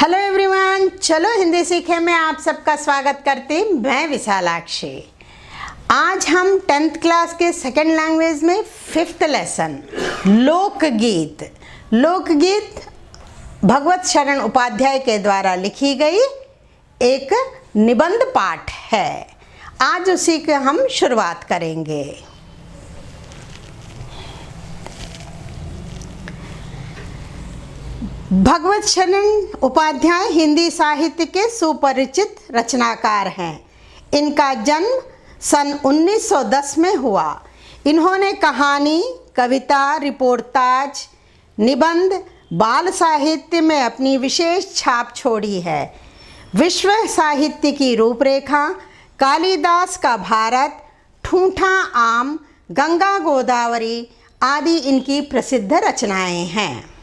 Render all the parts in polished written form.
Hello everyone, चलो हिंदी सीखे में आप सबका स्वागत करती मैं विशालाक्षी। आज हम 10th क्लास के सेकंड लैंग्वेज में 5th लेसन लोकगीत भगवत शरण उपाध्याय के द्वारा लिखी गई एक निबंध पाठ है। आज उसी की हम शुरुआत करेंगे। भगवत शरण उपाध्याय हिंदी साहित्य के सुपरिचित रचनाकार हैं। इनका जन्म सन 1910 में हुआ। इन्होंने कहानी, कविता, रिपोर्टाज, निबंध, बाल साहित्य में अपनी विशेष छाप छोड़ी है। विश्व साहित्य की रूपरेखा, कालिदास का भारत, ठूठा आम, गंगा गोदावरी आदि इनकी प्रसिद्ध रचनाएं हैं।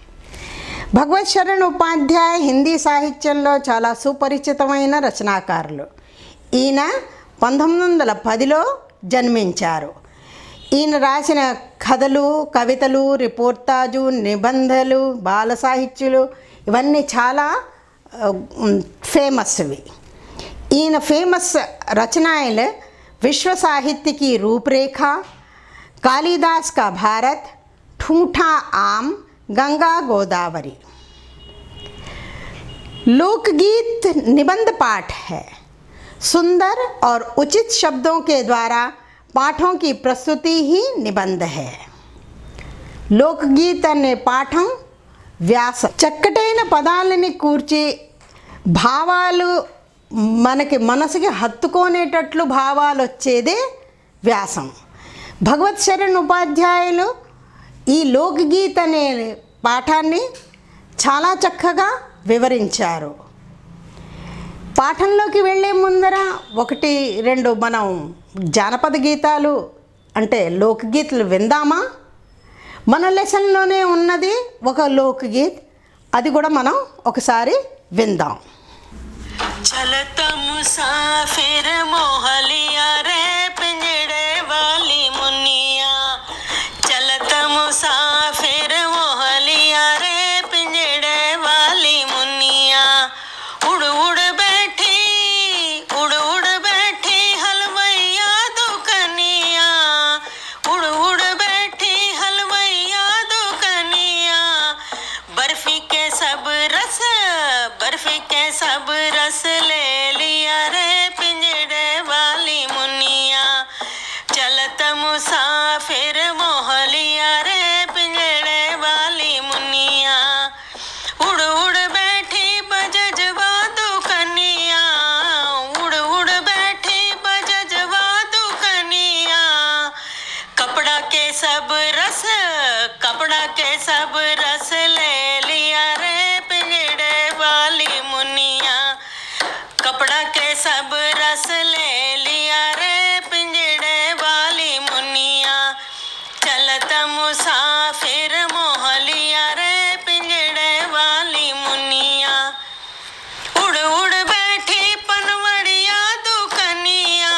భగవత్ శరణ్ ఉపాధ్యాయ హిందీ సాహిత్యంలో చాలా సుపరిచితమైన రచనాకారులు. ఈయన 1910లో జన్మించారు. ఈయన రాసిన కథలు, కవితలు, రిపోర్టాజు, నిబంధనలు, బాల సాహిత్యాలు ఇవన్నీ చాలా ఫేమస్వి. ఈయన ఫేమస్ రచనాయలు విశ్వ సాహిత్య की रूपरेखा, कालिदास का भारत, ठूठा आम, गंगा गोदावरी। लोकगीत निबंध पाठ है। सुंदर और उचित शब्दों के द्वारा पाठों की प्रस्तुति ही निबंध है। लोकगीत अने पाठం వ్యాస చక్కటైన పదాలని కూర్చి భావాలు మనకి మనసుకి హత్తుకోనేటట్లు భావాలు వచ్చేదే వ్యాసం. భగవత్ శరణ్ ఉపాధ్యాయులు ఈ లోకగీత అనే పాఠాన్ని చాలా చక్కగా వివరించారు. పాఠంలోకి వెళ్ళే ముందర ఒకటి రెండు మనం జానపద గీతాలు అంటే లోకగీతలు విందామా? మన లెసన్లోనే ఉన్నది ఒక లోకగీత్, అది కూడా మనం ఒకసారి విందాం. चलत मुसाफिर मोहलिया रे पिंजड़े वाली मुनिया, चलत मुसाफिर मोहलिया रे पिंजड़े वाली मुनिया, उड़ उड़ बैठी हलवैया दुकनिया, उड़ उड़ बैठी हलवैया दुकनिया, बर्फी के सब रस ले लिया रे पिंजड़े वाली मुनिया, चलत मुसाफिर मोहलिया रे पिंजड़े वाली मुनिया, उड़ उड़ बैठी बजजवा दुकनिया, उड़ उड़ बैठी बजजवा दुकनिया, कपड़ा के सब रस ले लिया रे पिंजड़े वाली मुनिया, कपड़ा के सब रस ले लिया रे पिंजड़े वाली मुनिया, चलत मुसाफिर मोहलिया रे पिंजड़े वाली मुनिया, उड़ उड़ बैठी पनवड़िया दुकनिया,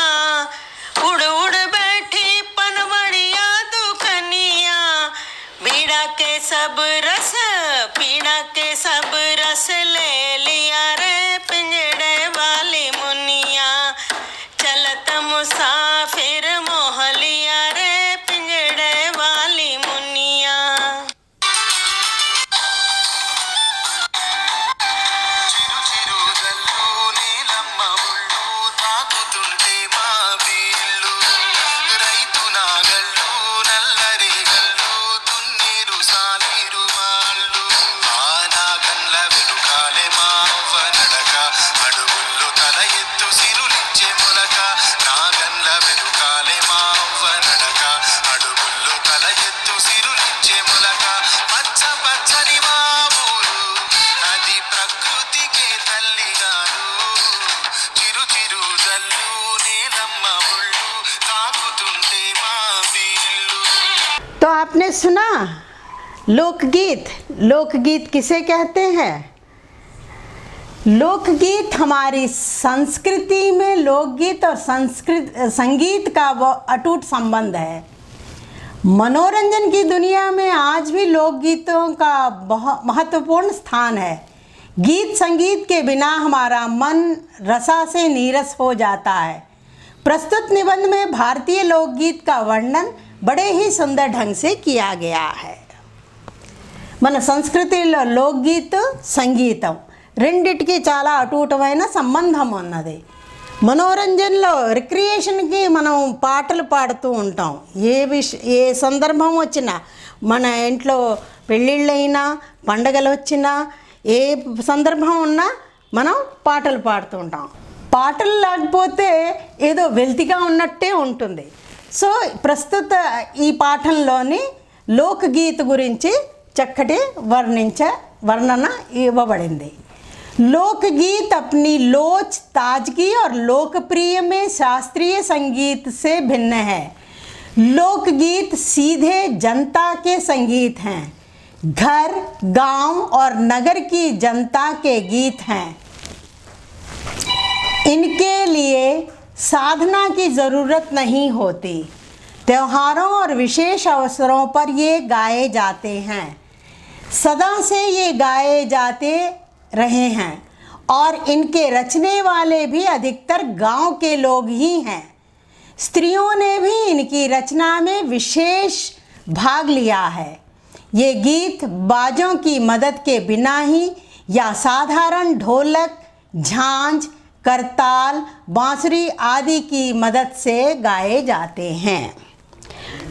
उड़ उड़ बैठी पनवड़िया दुकनिया, पीड़ा के सब रस ले लिया रे पिंजड़े वाली मुनिया, चलत मुसाफिर मोहलिया रे पिंजड़े वाली मुनिया। చిరు చిరుదల్లు నీలమ్మ ముళ్ళు తాకుతుంటే మా వీళ్ళు, రైతు నాగళ్ళు నల్లరేగళ్ళు దున్నీరు సాలీరు మాళ్ళు, ఆ నాగన్ల వెనుకాలే మా అవ్వ నడక, అడుగుల్లో తల ఎత్తు సిరులిచ్చే మొలక, నాగన్ల వెనుకాలే మా అవ్వ నడక, అడుగుల్లో తల ఎత్తు సిరులిచ్చే మొలక, పచ్చ పచ్చని మా ఊరు అది ప్రకృతికే తల్లిగారు, చిరు చిరు జల్లు నీలమ్మ ముళ్ళు తాకుతుంటే మా వీళ్ళు। तो आपने सुना लोकगीत। लोकगीत किसे कहते हैं? लोकगीत हमारी संस्कृति में लोकगीत और संगीत का वो अटूट संबंध है। मनोरंजन की दुनिया में आज भी लोकगीतों का बहुत महत्वपूर्ण स्थान है। गीत संगीत के बिना हमारा मन रसा से नीरस हो जाता है। प्रस्तुत निबंध में भारतीय लोकगीत का वर्णन बड़े ही सुंदर ढंग से किया गया है। మన సంస్కృతిలో లోక్గీత్ సంగీతం రెండిటికి చాలా అటూటమైన సంబంధం ఉన్నది. మనోరంజన్లో రిక్రియేషన్కి మనం పాటలు పాడుతూ ఉంటాం. ఏ సందర్భం వచ్చినా, మన ఇంట్లో పెళ్ళిళ్ళైనా పండగలు వచ్చినా ఏ సందర్భం ఉన్నా మనం పాటలు పాడుతూ ఉంటాం. పాటలు లేకపోతే ఏదో వెల్తిగా ఉన్నట్టే ఉంటుంది. సో ప్రస్తుత ఈ పాఠంలోని లోక్గీత్ గురించి చక్కటి वर्णना इव्वबడింది। लोकगीत अपनी लोच, ताजगी और लोकप्रिय में शास्त्रीय संगीत से भिन्न है। लोकगीत सीधे जनता के संगीत हैं, घर, गांव और नगर की जनता के गीत हैं। इनके लिए साधना की ज़रूरत नहीं होती। त्योहारों और विशेष अवसरों पर ये गाए जाते हैं। सदा से ये गाए जाते रहे हैं और इनके रचने वाले भी अधिकतर गांव के लोग ही हैं। स्त्रियों ने भी इनकी रचना में विशेष भाग लिया है। ये गीत बाजों की मदद के बिना ही या साधारण ढोलक, झांझ, करताल, बांसुरी आदि की मदद से गाए जाते हैं।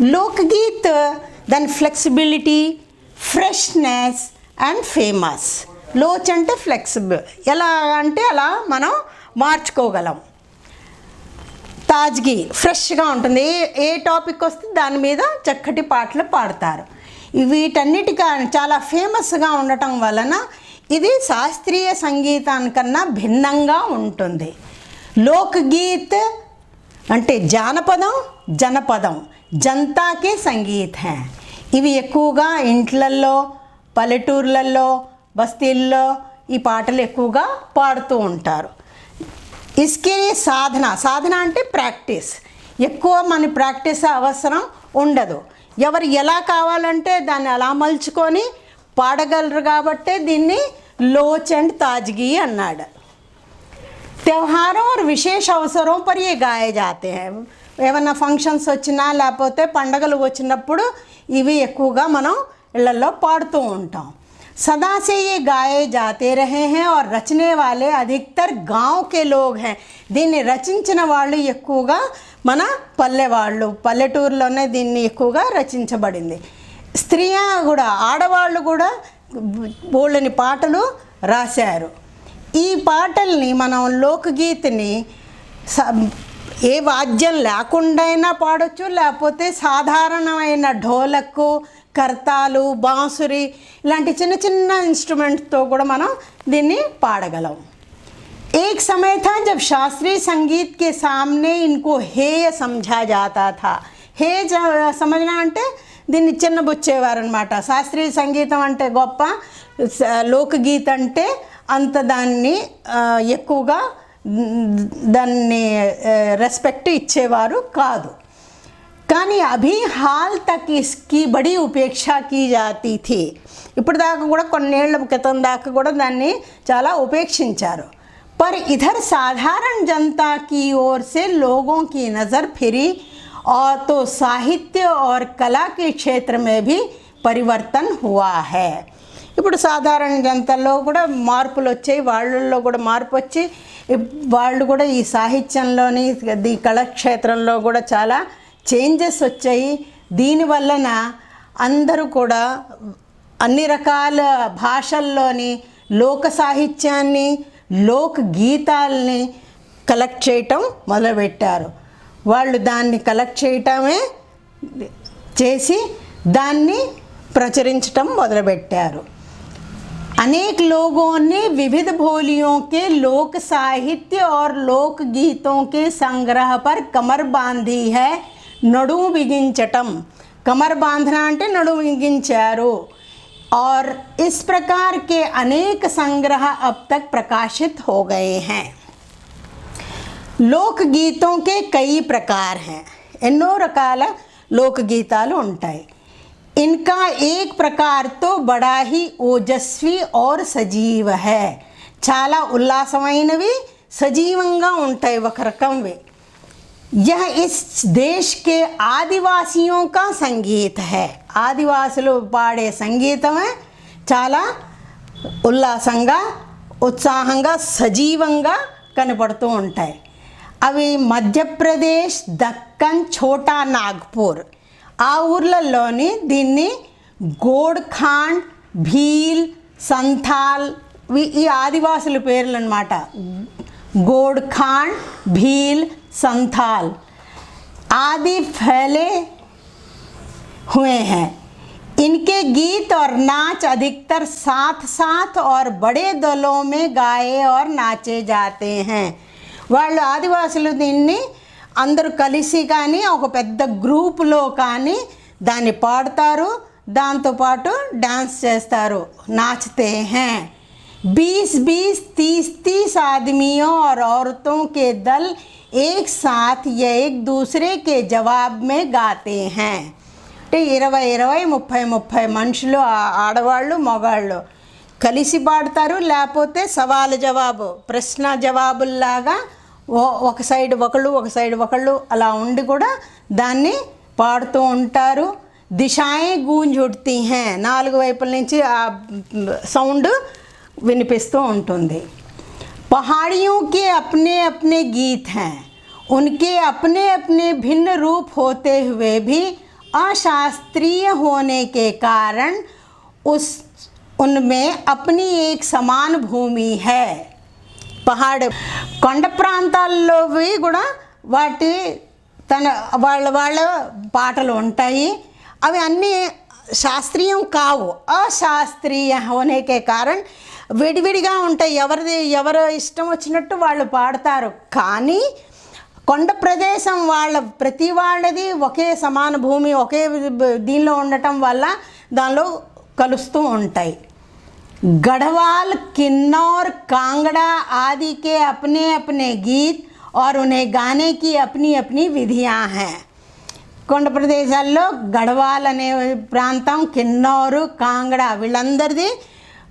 लोकगीत then flexibility, freshness and famous. లోచ్ అంటే ఫ్లెక్సిబుల్, ఎలా అంటే అలా మనం మార్చుకోగలం. తాజ్గీ ఫ్రెష్గా ఉంటుంది, ఏ టాపిక్ వస్తే దాని మీద చక్కటి పాటలు పాడతారు. వీటన్నిటిగా చాలా ఫేమస్గా ఉండటం వలన ఇది శాస్త్రీయ సంగీతానికన్నా భిన్నంగా ఉంటుంది. లోక్గీత్ అంటే జానపదం, జనపదం, జనతాకే సంగీత్ హై. ఇవి ఎక్కువగా ఇంట్లల్లో, పల్లెటూర్లలో, బస్తీల్లో ఈ పాటలు ఎక్కువగా పాడుతూ ఉంటారు. ఇస్కే సాధన అంటే ప్రాక్టీస్, ఎక్కువ మన ప్రాక్టీస్ అవసరం ఉండదు. ఎవరు ఎలా కావాలంటే దాన్ని అలా మలుచుకొని పాడగలరు కాబట్టే దీన్ని లోచ్ అండ్ తాజ్గీ అన్నాడు. त्योहारों और विशेष अवसरों पर ये गाए जाते हैं. ఏమైనా ఫంక్షన్స్ వచ్చినా లేకపోతే పండగలు వచ్చినప్పుడు ఇవి ఎక్కువగా మనం ఇళ్లలో పాడుతూ ఉంటాం. सदा से ये गाए जाते रहे हैं और रचने वाले अधिकतर गांव के लोग हैं. దీన్ని రచించిన వాళ్ళు ఎక్కువగా మన పల్లెవాళ్ళు, పల్లెటూరులోనే దీన్ని ఎక్కువగా రచించబడింది. స్త్రీయా కూడా, ఆడవాళ్ళు కూడా బోళ్ళని పాటలు రాశారు. ఈ పాటల్ని మనం లోక్గీత్ని ఏ వాద్యం లేకుండా అయినా పాడొచ్చు, లేకపోతే సాధారణమైన ఢోలకు, కర్తాలు, బాంసురి ఇలాంటి చిన్న చిన్న ఇన్స్ట్రుమెంట్స్తో కూడా మనం దీన్ని పాడగలం. एक समय था जब शास्त्रीय संगीत के सामने इनको हेय समझा जाता था. हेय समझना అంటే దీన్ని చిన్నబుచ్చేవారు అనమాట. శాస్త్రీయ సంగీతం అంటే గొప్ప, లోకగీత్ అంటే అంత దాన్ని ఎక్కువగా దాన్ని రెస్పెక్ట్ ఇచ్చేవారు కాదు. కానీ అభి హాల్ తక్ ఇస్కి బడి ఉపేక్ష కీ జాతీ థీ. ఇప్పుడు దాకా కూడా కొన్నేళ్ల క్రితం దాకా కూడా దాన్ని చాలా ఉపేక్షించారు. पर इधर साधारण जनता की ओर से लोगों की नज़र फिरी और तो साहित्य और कला के क्षेत्र में भी परिवर्तन हुआ है. ఇప్పుడు సాధారణ జనతల్లో కూడా మార్పులు వచ్చాయి, వాళ్ళల్లో కూడా మార్పు వచ్చి వాళ్ళు కూడా ఈ సాహిత్యంలోని, ఈ కళాక్షేత్రంలో కూడా చాలా చేంజెస్ వచ్చాయి. దీనివలన అందరూ కూడా అన్ని రకాల భాషల్లోని లోక సాహిత్యాన్ని, లోక్ గీతాలని కలెక్ట్ చేయటం మొదలుపెట్టారు. వాళ్ళు దాన్ని కలెక్ట్ చేయటమే చేసి దాన్ని ప్రచురించటం మొదలుపెట్టారు. अनेक लोगों ने विविध बोलियों के लोक साहित्य और लोक गीतों के संग्रह पर कमर बांधी है. नडु बिगिंचटम, कमर बांधना అంటే నడుము బిగించారు. और इस प्रकार के अनेक संग्रह अब तक प्रकाशित हो गए हैं. लोक गीतों के कई प्रकार हैं. ఎన్నో రకాల లోక్ గీతాలు ఉంటాయి. इनका एक प्रकार तो बड़ा ही ఓజస్వి और సజీవ है చాలా ఉల్లాసమైనవి సజీవంగా ఉంటాయి ఒక రకంవి यह इस देश के आदिवासियों का संगीत है ఆదివాసులు పాడే సంగీతమే చాలా ఉల్లాసంగా ఉత్సాహంగా సజీవంగా కనపడుతూ ఉంటాయి అవి మధ్యప్రదేశ్ దక్కన్ ఛోటా నాగ్పూర్ ఆ ఊర్లలోని దీన్ని గోడ్ఖాండ్ భీల్ సంథాల్ ఈ ఆదివాసుల పేర్లు అన్నమాట గోడ్ఖాండ్ భీల్ संथाल आदि फैले हुए हैं इनके गीत और नाच अधिकतर साथ साथ और बड़े दलों में गाए और नाचे जाते हैं వాళ్ళు ఆదివాసులు దీన్ని అందరూ కలిసి కానీ ఒక పెద్ద గ్రూపులో కానీ దాన్ని పాడతారు దాంతోపాటు డాన్స్ చేస్తారు नाचते हैं 20-20 30-30 आदमियों और औरतों के दल एक साथ या एक दूसरे के जवाब में गाते हैं అంటే 20-30 మనుషులు ఆడవాళ్ళు మగవాళ్ళు కలిసి పాడతారు లేకపోతే సవాలు జవాబు ప్రశ్న జవాబుల్లాగా ఒక సైడ్ ఒకళ్ళు అలా ఉండి కూడా దాన్ని పాడుతూ ఉంటారు దిశాయే గూంజ్ ఉఠ్తీ హై నాలుగు వైపుల నుంచి ఆ సౌండ్ వినిపిస్తూ ఉంటుంది पहाड़ियों के अपने अपने गीत हैं उनके अपने अपने भिन्न रूप होते हुए भी अशास्त्रीय होने के कारण उनमें अपनी एक समान भूमि है पहाड़ కొండ ప్రాంతాల్లోవి కూడా వాటి వాళ్ళ పాటలు ఉంటాయి అవి అన్నీ శాస్త్రీయం కావు అశాస్త్రీయ హోనేకే కారణ్ విడివిడిగా ఉంటాయి ఎవరు ఇష్టం వచ్చినట్టు వాళ్ళు పాడతారు కానీ కొండ ప్రదేశం ప్రతి వాళ్ళది ఒకే సమాన భూమి ఒకే దీనిలో ఉండటం వల్ల దానిలో కలుస్తూ ఉంటాయి गढ़वाल किन्नौर कांगड़ा आदि के अपने अपने गीत और उन्हें गाने की अपनी अपनी विधियां हैं కొండ ప్రదేశాల్లో గఢవాల్ అనే ప్రాంతం కిన్నౌరు కాంగడా వీళ్ళందరిది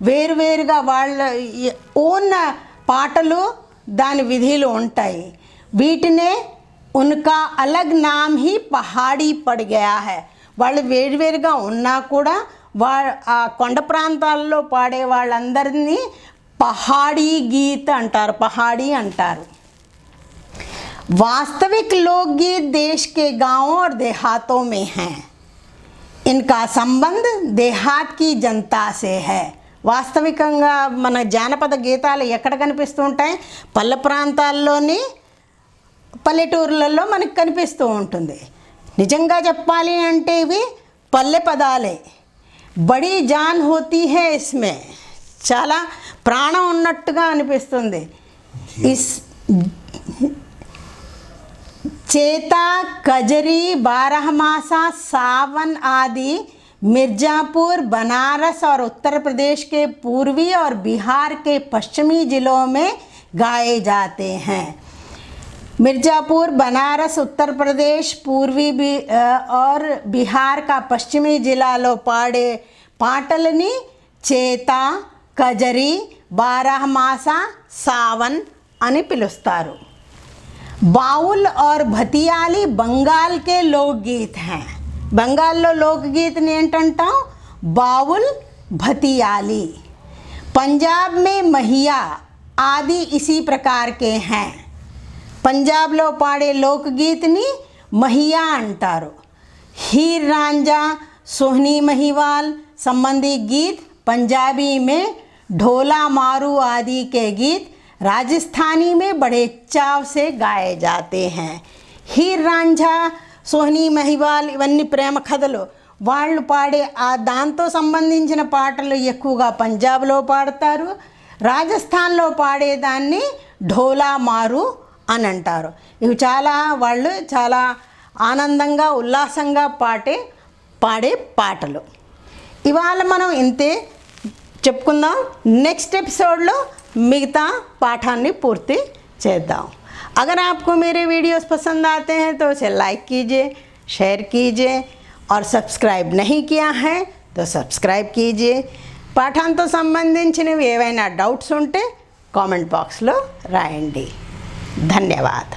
వేరువేరుగా వాళ్ళ ఓన్ పాటలు దాని విధులు ఉంటాయి వీటినే ఉన్కా అలగ్ నామ్ హీ పహాడీ పడ్ గయా హై వాళ్ళు వేరువేరుగా ఉన్నా కూడా ఆ కొండ ప్రాంతాల్లో పాడే వాళ్ళందరినీ పహాడీ గీత్ అంటారు పహాడీ అంటారు वास्तविक लोकगीत देश के गांवों और देहातों में हैं इनका संबंध देहात की जनता से है వాస్తవికంగా మన జానపద గీతాలు ఎక్కడ కనిపిస్తూ ఉంటాయి పల్లె ప్రాంతాల్లోని పల్లెటూర్లలో మనకు కనిపిస్తూ ఉంటుంది నిజంగా చెప్పాలి అంటే ఇవి పల్లె పదాలే బड़ी जान होती है इसमें చాలా ప్రాణం ఉన్నట్టుగా అనిపిస్తుంది इस चेता कजरी बारहमासा सावन आदि मिर्ज़ापुर बनारस और उत्तर प्रदेश के पूर्वी और बिहार के पश्चिमी ज़िलों में गाए जाते हैं मिर्ज़ापुर बनारस उत्तर प्रदेश पूर्वी और बिहार का पश्चिमी ज़िला लो पाड़े पाटलनी चेता कजरी बारहमासा सावन అని పిలుస్తారు बाउल और भतियाली बंगाल के लोकगीत हैं बंगाల్లో लोकगीतని ఏంటంటాం बाउल भतियाली पंजाब में महिया आदि इसी प्रकार के हैं పంజాబ్లో పాడే లోకగీత్ని महिया అంటారు हीर रांझा सोहनी महिवाल संबंधी गीत पंजाबी में ढोला मारू आदि के गीत राजस्थानी में बड़े चाव से गाए जाते हैं हीर रांझा सोहनी महिवाल ఇవన్నీ ప్రేమ కథలు వాళ్ళు పాడే ఆ దాంతో సంబంధించిన పాటలు ఎక్కువగా పంజాబ్లో పాడతారు రాజస్థాన్లో పాడేదాన్ని ఢోలా మారు అని అంటారు ఇవి వాళ్ళు చాలా ఆనందంగా ఉల్లాసంగా పాడే పాటలు ఇవాళ మనం ఇంతే చెప్పుకుందాం నెక్స్ట్ ఎపిసోడ్లో मिगता पाठाన్ని पूर्ति చేద్దాం अगर आपको मेरे वीडियोस पसंद आते हैं तो उसे लाइक कीजिए शेयर कीजिए और సబ్స్క్రైబ్ नहीं किया है तो సబ్స్క్రైబ్ कीजिए. పాఠంతో సంబంధించినవి ఏవైనా డౌట్స్ ఉంటే కామెంట్ బాక్స్లో రాయండి. ధన్యవాద్.